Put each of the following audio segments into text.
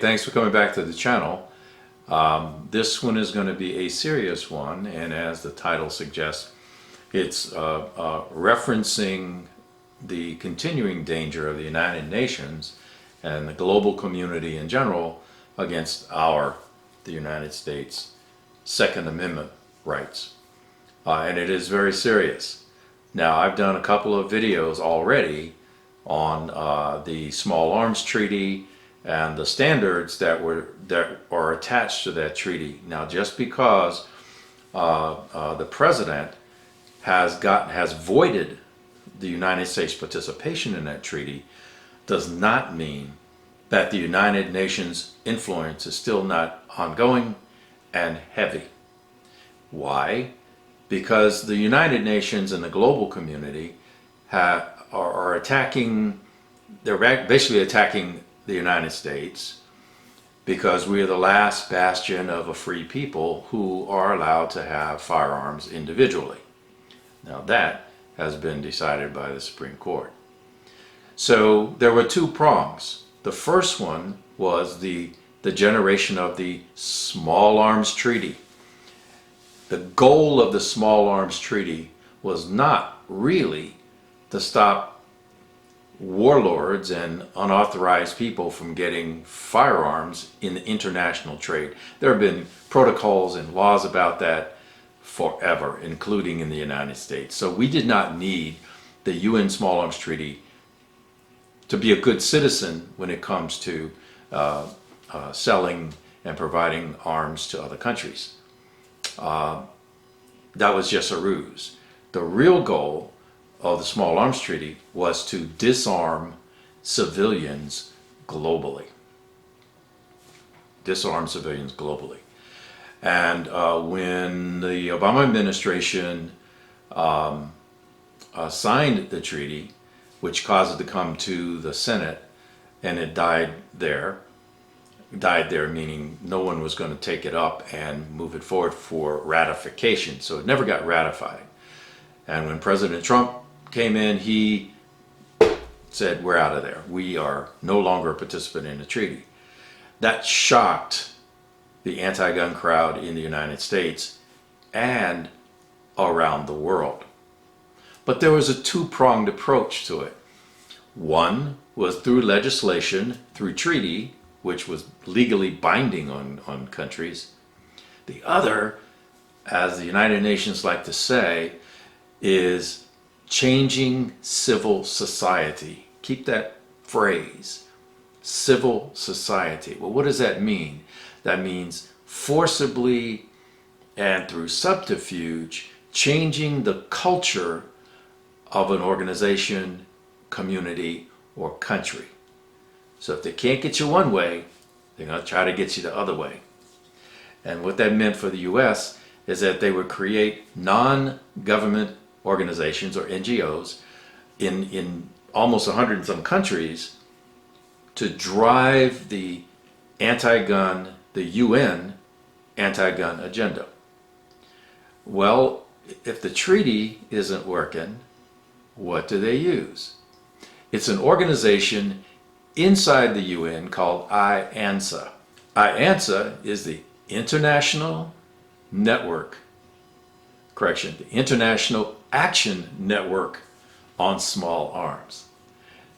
thanks for coming back to the channel. This one is going to be a serious one, and as the title suggests, it's referencing the continuing danger of the United Nations and the global community in general against the United States, Second Amendment rights. And it is very serious. Now, I've done a couple of videos already on the Small Arms Treaty and the standards that are attached to that treaty. Now, just because the president has voided the United States participation in that treaty does not mean that the United Nations influence is still not ongoing and heavy. Why? Because the United Nations and the global community are attacking, they're basically attacking the United States because we are the last bastion of a free people who are allowed to have firearms individually. Now that has been decided by the Supreme Court. So there were two prongs. The first one was the generation of the Small Arms Treaty. The goal of the Small Arms Treaty was not really to stop warlords and unauthorized people from getting firearms in the international trade. There have been protocols and laws about that forever, including in the United States. So we did not need the UN Small Arms Treaty to be a good citizen when it comes to selling and providing arms to other countries. That was just a ruse. The real goal of the Small Arms Treaty was to disarm civilians globally. Disarm civilians globally. And when the Obama administration signed the treaty, which caused it to come to the Senate, and it died there meaning no one was going to take it up and move it forward for ratification. So it never got ratified. And when President Trump came in, he said, we're out of there. We are no longer a participant in the treaty. That shocked the anti-gun crowd in the United States and around the world. But there was a two-pronged approach to it. One was through legislation, through treaty, which was legally binding on countries. The other, as the United Nations like to say, is changing civil society. Keep that phrase, civil society. Well, what does that mean? That means forcibly and through subterfuge, changing the culture of an organization, community, or country. So if they can't get you one way, they're going to try to get you the other way. And what that meant for the US is that they would create non-government organizations, or NGOs, in almost 100 and some countries to drive the anti-gun, the UN anti-gun agenda. Well, if the treaty isn't working, what do they use? It's an organization inside the UN called IANSA. IANSA is the International Action Network on Small Arms.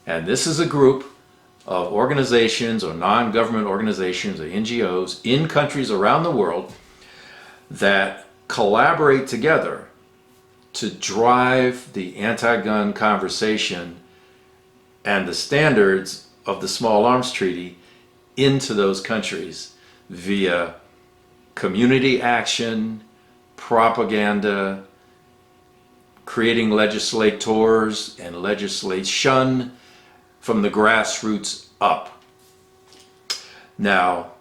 And this is a group of organizations or non-government organizations or NGOs in countries around the world that collaborate together to drive the anti-gun conversation and the standards of the Small Arms Treaty into those countries via community action, propaganda, creating legislators and legislation from the grassroots up. Now,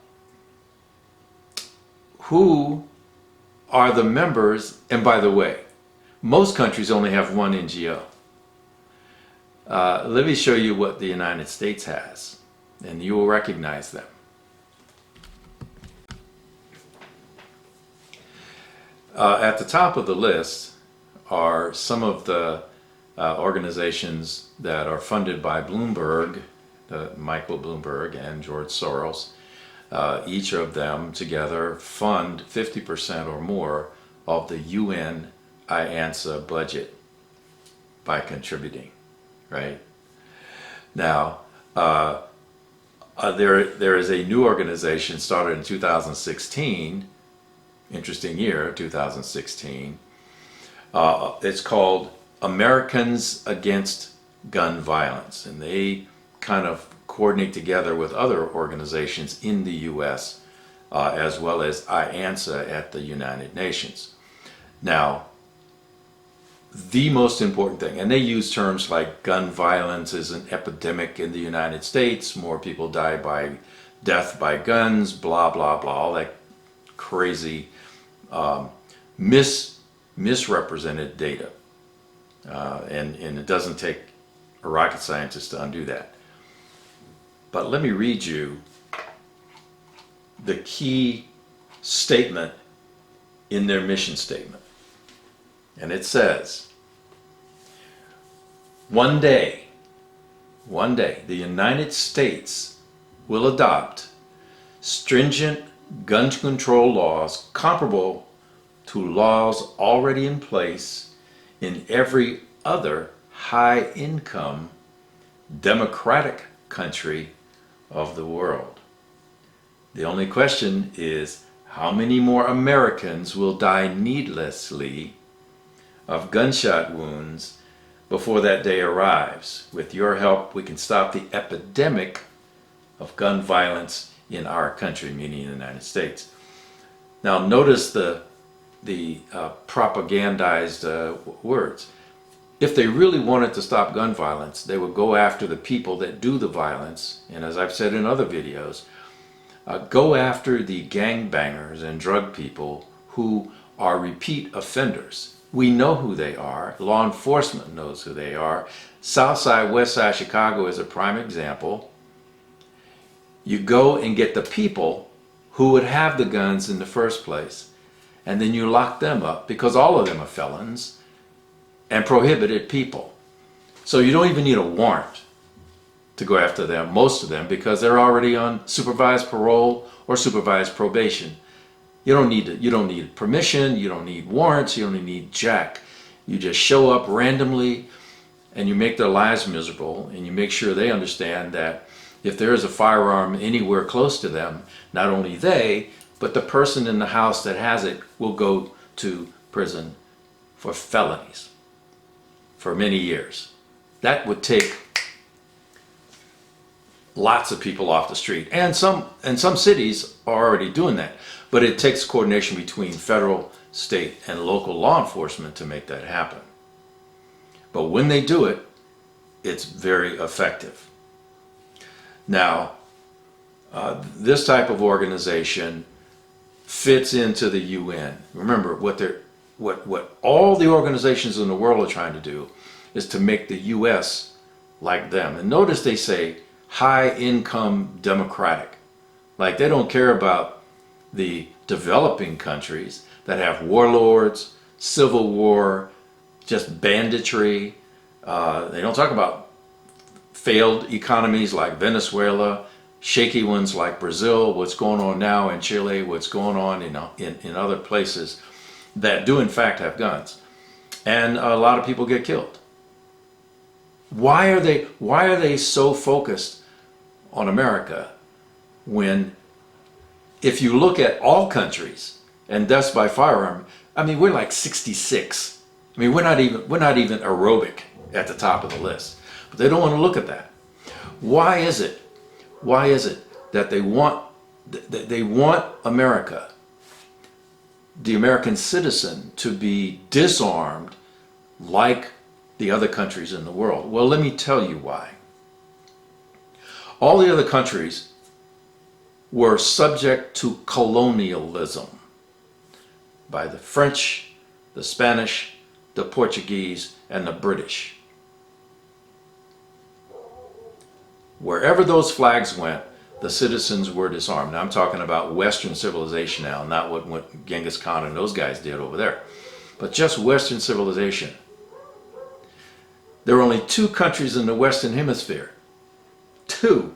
who are the members? And by the way, most countries only have one NGO. Let me show you what the United States has, and you will recognize them. At the top of the list are some of the organizations that are funded by Bloomberg, Michael Bloomberg and George Soros, Each of them together fund 50% or more of the UN IANSA budget by contributing, right? Now, there is a new organization started in 2016, interesting year, 2016. It's called Americans Against Gun Violence, and they kind of coordinate together with other organizations in the U.S. As well as IANSA at the United Nations. Now, the most important thing, and they use terms like gun violence is an epidemic in the United States, more people die by death by guns, blah, blah, blah, all that crazy misrepresented data. And it doesn't take a rocket scientist to undo that. But let me read you the key statement in their mission statement. And it says, one day, the United States will adopt stringent gun control laws comparable to laws already in place in every other high-income democratic country of the world. The only question is, how many more Americans will die needlessly of gunshot wounds before that day arrives? With your help, we can stop the epidemic of gun violence in our country, meaning the United States. Now notice the propagandized words. If they really wanted to stop gun violence, they would go after the people that do the violence, and as I've said in other videos, go after the gangbangers and drug people who are repeat offenders. We know who they are. Law enforcement knows who they are. South Side, West Side Chicago is a prime example. You go and get the people who would have the guns in the first place, and then you lock them up because all of them are felons and prohibited people. So you don't even need a warrant to go after them, most of them, because they're already on supervised parole or supervised probation. You don't need permission, you don't need warrants, you don't need jack. You just show up randomly and you make their lives miserable, and you make sure they understand that if there is a firearm anywhere close to them, not only they, but the person in the house that has it will go to prison for felonies for many years. That would take lots of people off the street, and some cities are already doing that, but it takes coordination between federal, state, and local law enforcement to make that happen. But when they do it, it's very effective. Now, this type of organization fits into the UN. Remember, what all the organizations in the world are trying to do is to make the US like them. And notice they say high-income democratic. Like, they don't care about the developing countries that have warlords, civil war, just banditry. They don't talk about failed economies like Venezuela, shaky ones like Brazil, what's going on now in Chile, what's going on in other places that do in fact have guns. And a lot of people get killed. Why are they so focused on America when, if you look at all countries and deaths by firearm, I mean, we're like 66. I mean, we're not even aerobic at the top of the list. But they don't want to look at that. Why is it that they want America, the American citizen, to be disarmed like the other countries in the world? Well, let me tell you why. All the other countries were subject to colonialism by the French, the Spanish, the Portuguese, and the British. Wherever those flags went, the citizens were disarmed. Now, I'm talking about Western civilization now, not what Genghis Khan and those guys did over there, but just Western civilization. There are only two countries in the Western Hemisphere, two,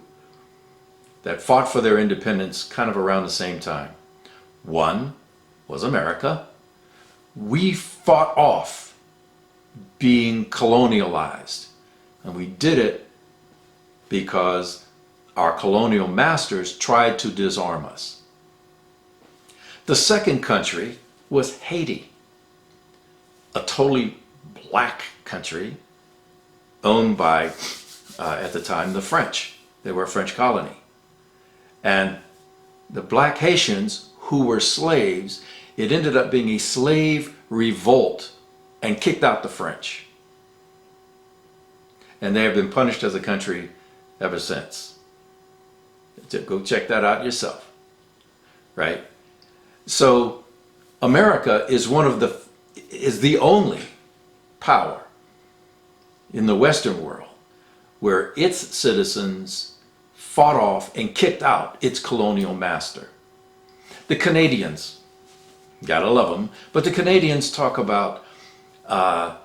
that fought for their independence kind of around the same time. One was America. We fought off being colonialized, and we did it because our colonial masters tried to disarm us. The second country was Haiti, a totally black country owned by, at the time, the French. They were a French colony. And the black Haitians, who were slaves, it ended up being a slave revolt and kicked out the French. And they have been punished as a country ever since. Go check that out yourself, right? So America is the only power in the Western world where its citizens fought off and kicked out its colonial master. The Canadians, gotta love them, but the Canadians talk about, why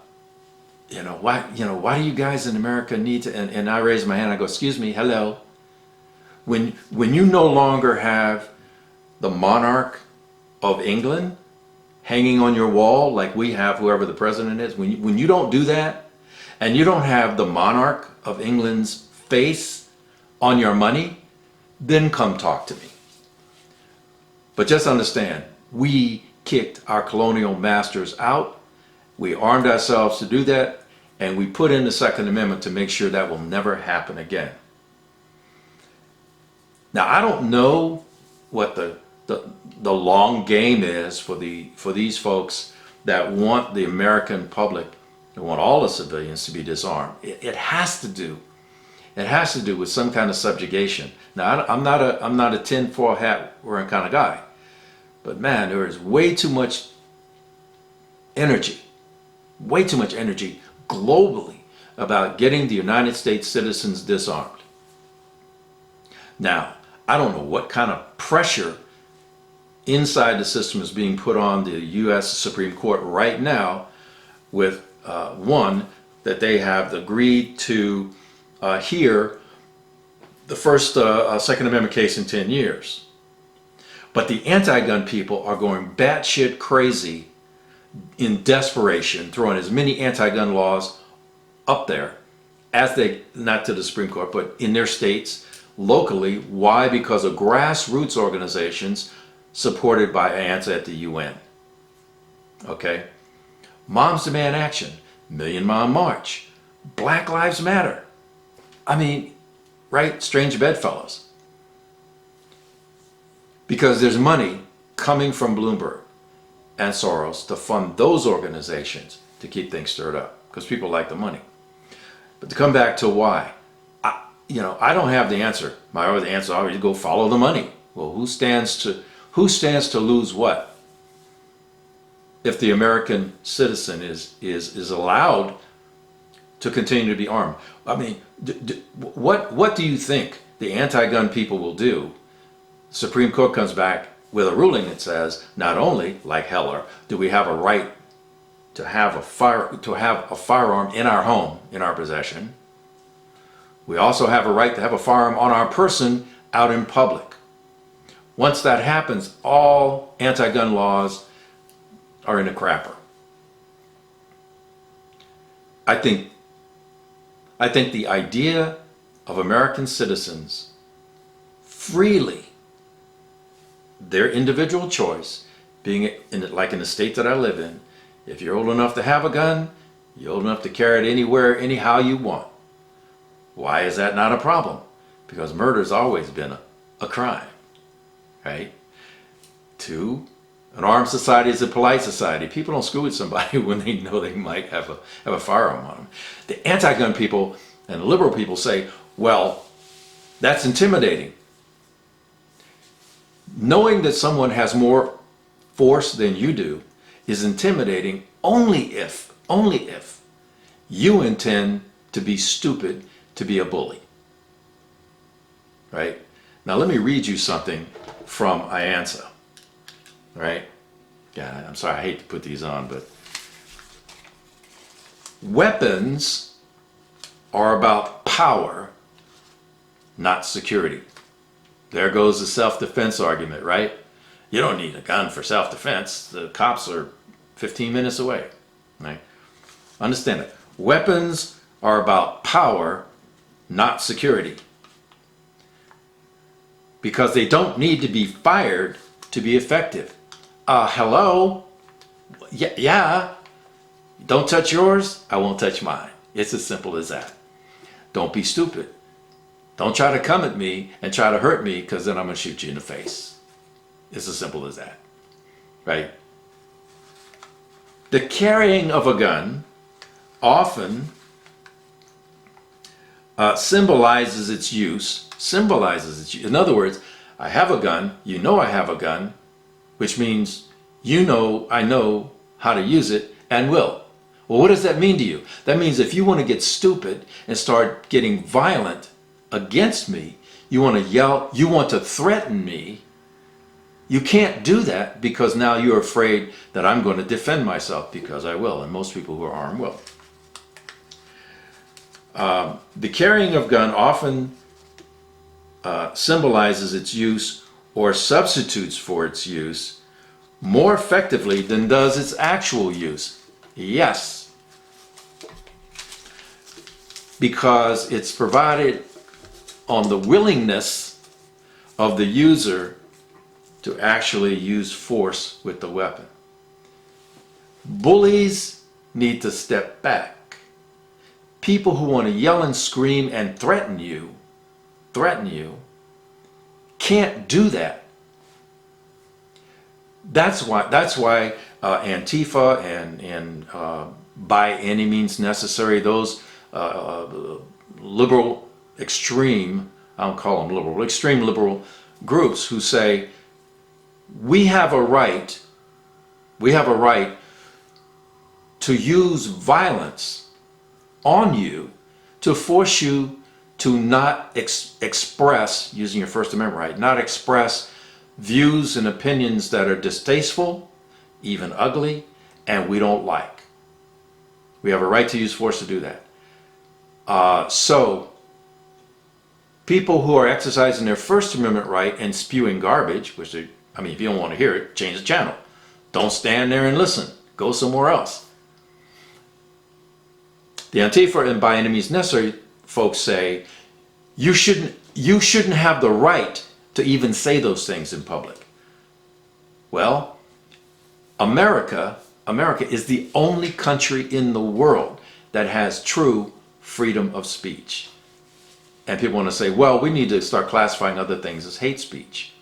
do you guys in America need to, and I raise my hand, I go, excuse me, hello. When you no longer have the monarch of England hanging on your wall like we have whoever the president is, when you don't do that, and you don't have the monarch of England's face on your money, then come talk to me. But just understand, we kicked our colonial masters out, we armed ourselves to do that, and we put in the Second Amendment to make sure that will never happen again. Now, I don't know what the long game is for these folks that want the American public, that want all the civilians to be disarmed. It has to do with some kind of subjugation. Now, I'm not a tinfoil hat wearing kind of guy, but man, there is way too much energy globally about getting the United States citizens disarmed. Now, I don't know what kind of pressure inside the system is being put on the U.S. Supreme Court right now with one, that they have agreed to hear the first Second Amendment case in 10 years. But the anti-gun people are going batshit crazy in desperation, throwing as many anti-gun laws up there as they, not to the Supreme Court, but in their states, locally. Why? Because of grassroots organizations supported by ANSA at the UN. Okay? Moms Demand Action, Million Mom March, Black Lives Matter. I mean, right? Strange bedfellows. Because there's money coming from Bloomberg and Soros to fund those organizations to keep things stirred up. Because people like the money. But to come back to why, I don't have the answer. My other answer always go follow the money. Well, who stands to lose what? If the American citizen is allowed to continue to be armed. I mean, what do you think the anti-gun people will do? The Supreme Court comes back with a ruling that says not only, like Heller, do we have a right to have a firearm in our home, in our possession, we also have a right to have a firearm on our person out in public. Once that happens, all anti-gun laws are in a crapper. I think the idea of American citizens freely, their individual choice, being like in the state that I live in, if you're old enough to have a gun, you're old enough to carry it anywhere, anyhow you want. Why is that not a problem? Because murder's always been a crime, right? 2, an armed society is a polite society. People don't screw with somebody when they know they might have a firearm on them. The anti-gun people and the liberal people say, well, that's intimidating. Knowing that someone has more force than you do is intimidating only if you intend to be stupid, to be a bully. Right? Now let me read you something from IANSA. Right? Yeah, I'm sorry, I hate to put these on, but weapons are about power, not security. There goes the self-defense argument, right? You don't need a gun for self-defense. The cops are 15 minutes away, right? Understand it. Weapons are about power, not security. Because they don't need to be fired to be effective. Hello? Yeah. Don't touch yours, I won't touch mine. It's as simple as that. Don't be stupid. Don't try to come at me and try to hurt me, because then I'm going to shoot you in the face. It's as simple as that. Right? The carrying of a gun often symbolizes its use. In other words, I have a gun, you know I have a gun, which means you know I know how to use it and will. Well, what does that mean to you? That means if you want to get stupid and start getting violent against me, you want to yell, you want to threaten me, you can't do that, because now you're afraid that I'm going to defend myself, because I will, and most people who are armed will. The carrying of gun often symbolizes its use or substitutes for its use more effectively than does its actual use. Yes. Because it's provided on the willingness of the user to actually use force with the weapon. Bullies need to step back. People who want to yell and scream and threaten you, can't do that. That's why Antifa and by any means necessary, those liberal extreme, I don't call them liberal, extreme liberal groups who say we have a right to use violence on you to force you to not express, using your First Amendment right, not express views and opinions that are distasteful, even ugly, and we don't like. We have a right to use force to do that. So people who are exercising their First Amendment right and spewing garbage, which they, I mean, if you don't want to hear it, change the channel. Don't stand there and listen. Go somewhere else. The Antifa and by any means necessary folks say you shouldn't have the right to even say those things in public. Well, America is the only country in the world that has true freedom of speech. And people want to say, well, we need to start classifying other things as hate speech,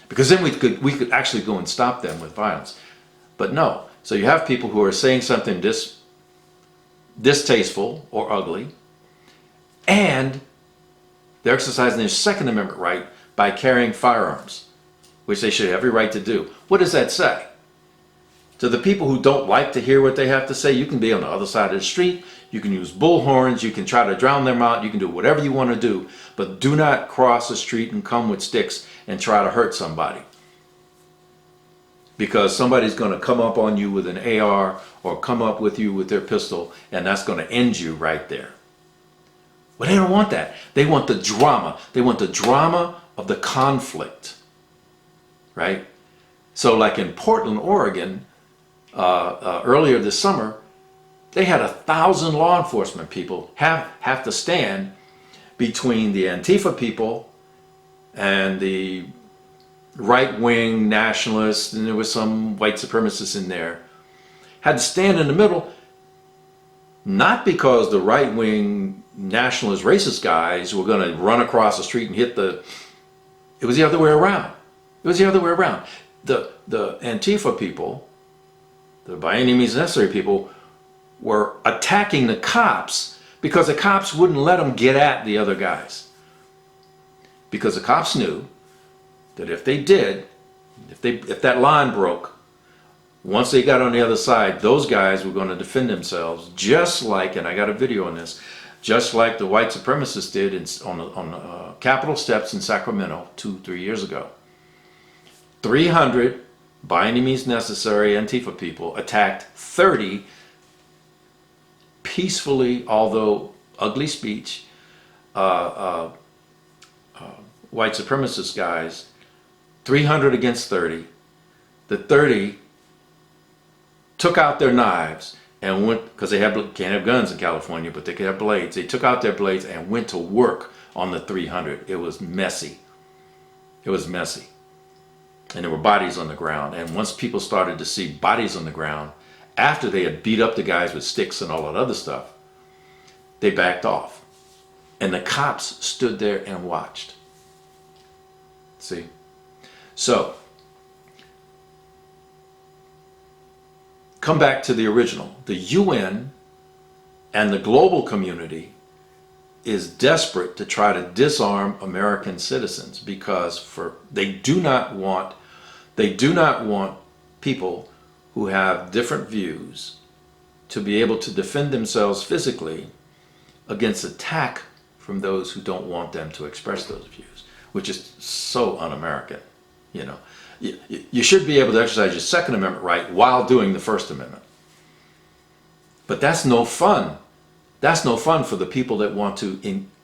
because then we could actually go and stop them with violence. But no. So you have people who are saying something distasteful or ugly, and they're exercising their Second Amendment right by carrying firearms, which they should have every right to do. What does that say? To the people who don't like to hear what they have to say, you can be on the other side of the street, you can use bullhorns, you can try to drown them out, you can do whatever you want to do, but do not cross the street and come with sticks and try to hurt somebody. Because somebody's going to come up on you with an AR or come up with you with their pistol, and that's going to end you right there. Well, they don't want that. They want the drama. They want the drama of the conflict, right? So like in Portland, Oregon, earlier this summer, they had 1,000 law enforcement people have to stand between the Antifa people and the right-wing nationalists, and there was some white supremacists in there, had to stand in the middle, not because the right-wing nationalist racist guys were going to run across the street and hit the, it was the other way around. It was the other way around. The Antifa people, the by any means necessary people, were attacking the cops because the cops wouldn't let them get at the other guys. Because the cops knew that if they did, if that line broke, once they got on the other side, those guys were going to defend themselves, just like, and I got a video on this, just like the white supremacists did on the Capitol steps in Sacramento 2-3 years ago. 300, by any means necessary, Antifa people attacked 30 peacefully, although ugly speech, white supremacist guys, 300 against 30. The 30 took out their knives and went, because they can't have guns in California, but they could have blades. They took out their blades and went to work on the 300. It was messy. It was messy. And there were bodies on the ground. And once people started to see bodies on the ground, after they had beat up the guys with sticks and all that other stuff, they backed off. And the cops stood there and watched. See? So, come back to the original. The UN and the global community is desperate to try to disarm American citizens because they do not want people who have different views to be able to defend themselves physically against attack from those who don't want them to express those views, which is so un-American. You know, you should be able to exercise your Second Amendment right while doing the First Amendment. But that's no fun. That's no fun for the people that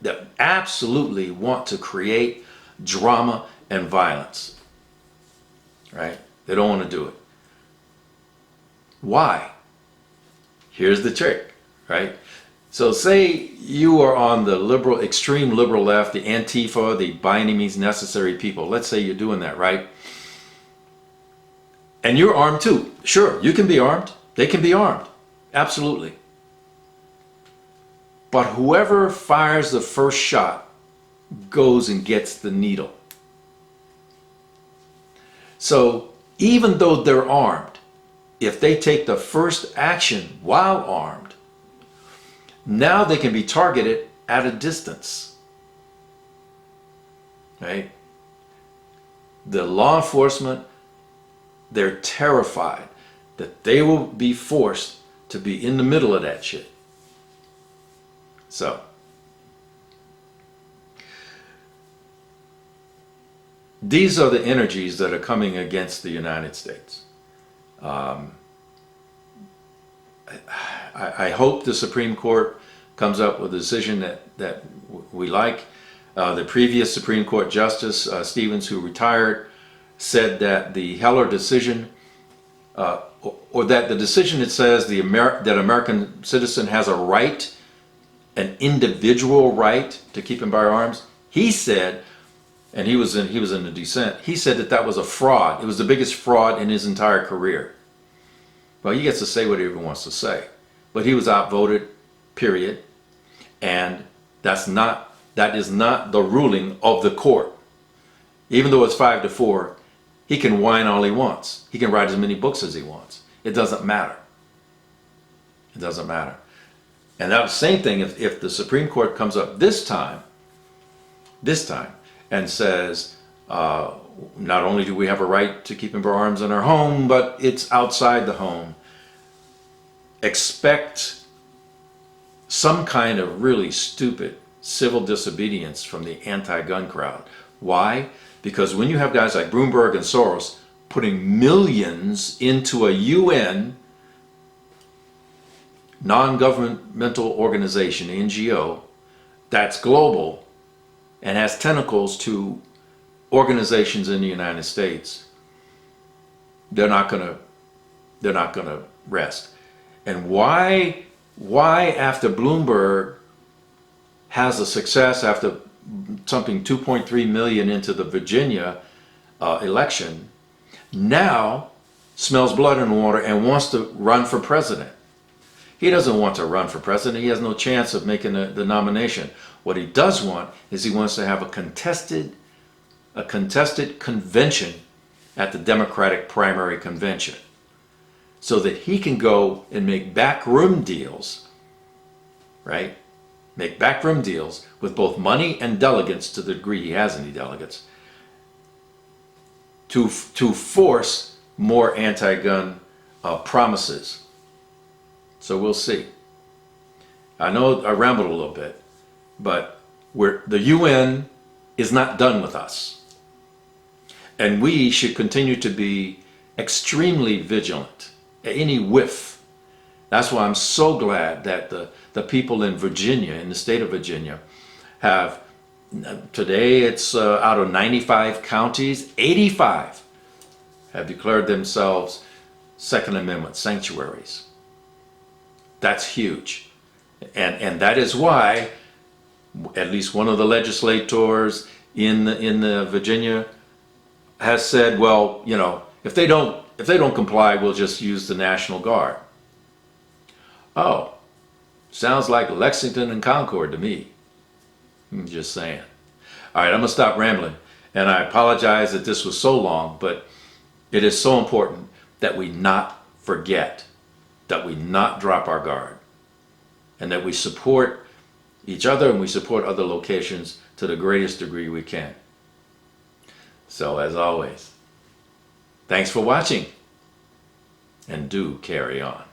that absolutely want to create drama and violence. Right? They don't want to do it. Why? Here's the trick, right? So say you are on the liberal, extreme liberal left, the Antifa, the by any means necessary people. Let's say you're doing that, right? And you're armed too. Sure, you can be armed. They can be armed. Absolutely. But whoever fires the first shot goes and gets the needle. So even though they're armed, if they take the first action while armed, now they can be targeted at a distance. Right? The law enforcement, they're terrified that they will be forced to be in the middle of that shit. So, these are the energies that are coming against the United States. I hope the Supreme Court comes up with a decision that we like. The previous Supreme Court Justice, Stevens, who retired, said that the Heller decision, or that the decision that says that American citizen has a right, an individual right to keep and bear arms, he said, and he was in the dissent, he said that was a fraud. It was the biggest fraud in his entire career. Well, he gets to say whatever he wants to say, but he was outvoted, period. And that is not the ruling of the court. Even though it's 5-4, he can whine all he wants. He can write as many books as he wants. It doesn't matter. It doesn't matter. And that was the same thing if the Supreme Court comes up this time, and says, not only do we have a right to keep and bear arms in our home, but it's outside the home. Expect some kind of really stupid civil disobedience from the anti-gun crowd. Why? Because when you have guys like Bloomberg and Soros putting millions into a UN non-governmental organization, NGO, that's global and has tentacles to organizations in the United States, they're not gonna rest. And why after Bloomberg has a success after something 2.3 million into the Virginia election, now smells blood in the water and wants to run for president? He doesn't want to run for president. He has no chance of making the nomination. What he does want is he wants to have a contested convention at the Democratic primary convention so that he can go and make backroom deals, right? Make backroom deals with both money and delegates, to the degree he has any delegates, to force more anti-gun promises. So we'll see. I know I rambled a little bit, but the UN is not done with us. And we should continue to be extremely vigilant at any whiff. That's why I'm so glad that the people in Virginia, in the state of Virginia, have Today it's out of 95 counties, 85 have declared themselves Second Amendment sanctuaries. That's huge. And that is why at least one of the legislators in the Virginia has said, well, you know, if they don't comply, we'll just use the National Guard. Oh, sounds like Lexington and Concord to me. I'm just saying. All right, I'm gonna stop rambling, and I apologize that this was so long, but it is so important that we not forget, that we not drop our guard, and that we support each other and we support other locations to the greatest degree we can. So as always, thanks for watching, and do carry on.